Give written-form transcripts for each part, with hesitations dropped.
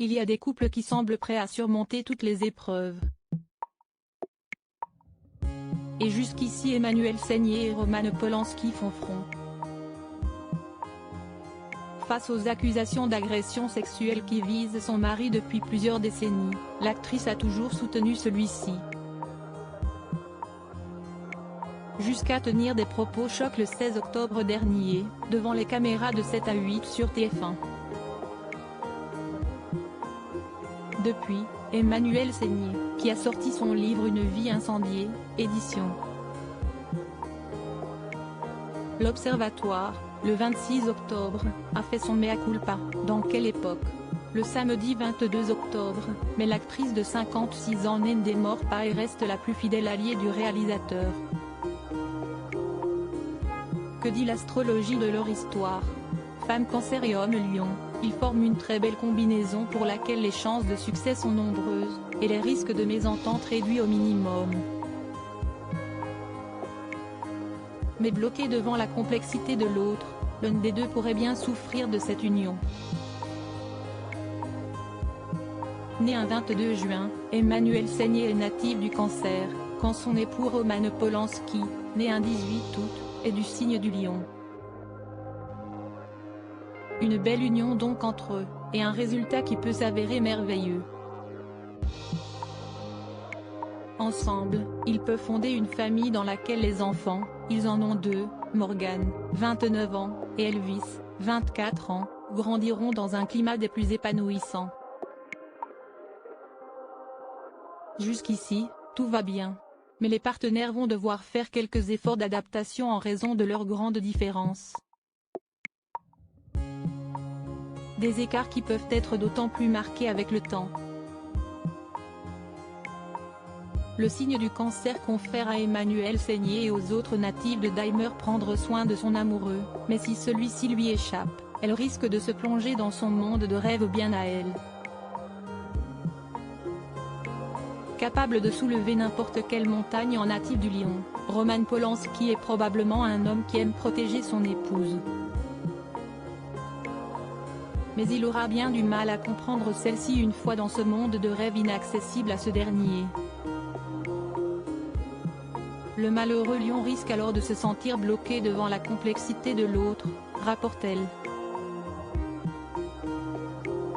il y a des couples qui semblent prêts à surmonter toutes les épreuves. Et jusqu'ici Emmanuelle Seigner et Roman Polanski font front. Face aux accusations d'agression sexuelle qui visent son mari depuis plusieurs décennies, l'actrice a toujours soutenu celui-ci. Jusqu'à tenir des propos chocs le 16 octobre dernier, devant les caméras de 7 à 8 sur TF1. Depuis, Emmanuelle Seigner, qui a sorti son livre Une vie incendiée, édition L'Observatoire, le 26 octobre, a fait son mea culpa. Dans quelle époque? Le samedi 22 octobre, mais l'actrice de 56 ans n'est des morts pas et reste la plus fidèle alliée du réalisateur. Que dit l'astrologie de leur histoire? Femme Cancer et homme Lion, ils forment une très belle combinaison pour laquelle les chances de succès sont nombreuses, et les risques de mésentente réduits au minimum. Mais bloqué devant la complexité de l'autre, l'un des deux pourrait bien souffrir de cette union. Née un 22 juin, Emmanuelle Seigner est native du Cancer, quand son époux Roman Polanski, né un 18 août, est du signe du Lion. Une belle union donc entre eux, et un résultat qui peut s'avérer merveilleux. Ensemble, ils peuvent fonder une famille dans laquelle les enfants, ils en ont deux, Morgan, 29 ans, et Elvis, 24 ans, grandiront dans un climat des plus épanouissants. Jusqu'ici, tout va bien. Mais les partenaires vont devoir faire quelques efforts d'adaptation en raison de leurs grandes différences. Des écarts qui peuvent être d'autant plus marqués avec le temps. Le signe du Cancer confère à Emmanuelle Seigner et aux autres natifs de Daimler prendre soin de son amoureux, mais si celui-ci lui échappe, elle risque de se plonger dans son monde de rêve bien à elle. Capable de soulever n'importe quelle montagne en natif du Lion, Roman Polanski est probablement un homme qui aime protéger son épouse. Mais il aura bien du mal à comprendre celle-ci une fois dans ce monde de rêve inaccessible à ce dernier. Le malheureux Lion risque alors de se sentir bloqué devant la complexité de l'autre, rapporte-t-elle.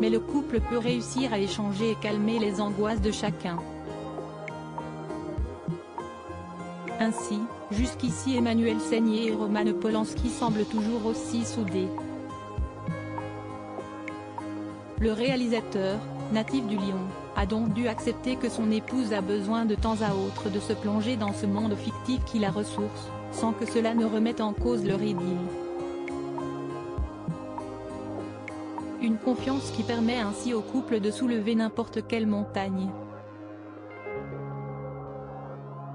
Mais le couple peut réussir à échanger et calmer les angoisses de chacun. Ainsi, jusqu'ici Emmanuelle Seigner et Roman Polanski semblent toujours aussi soudés. Le réalisateur, natif du Lion, a donc dû accepter que son épouse a besoin de temps à autre de se plonger dans ce monde fictif qui la ressource, sans que cela ne remette en cause leur idylle. Une confiance qui permet ainsi au couple de soulever n'importe quelle montagne.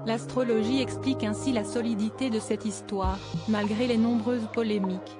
L'astrologie explique ainsi la solidité de cette histoire, malgré les nombreuses polémiques.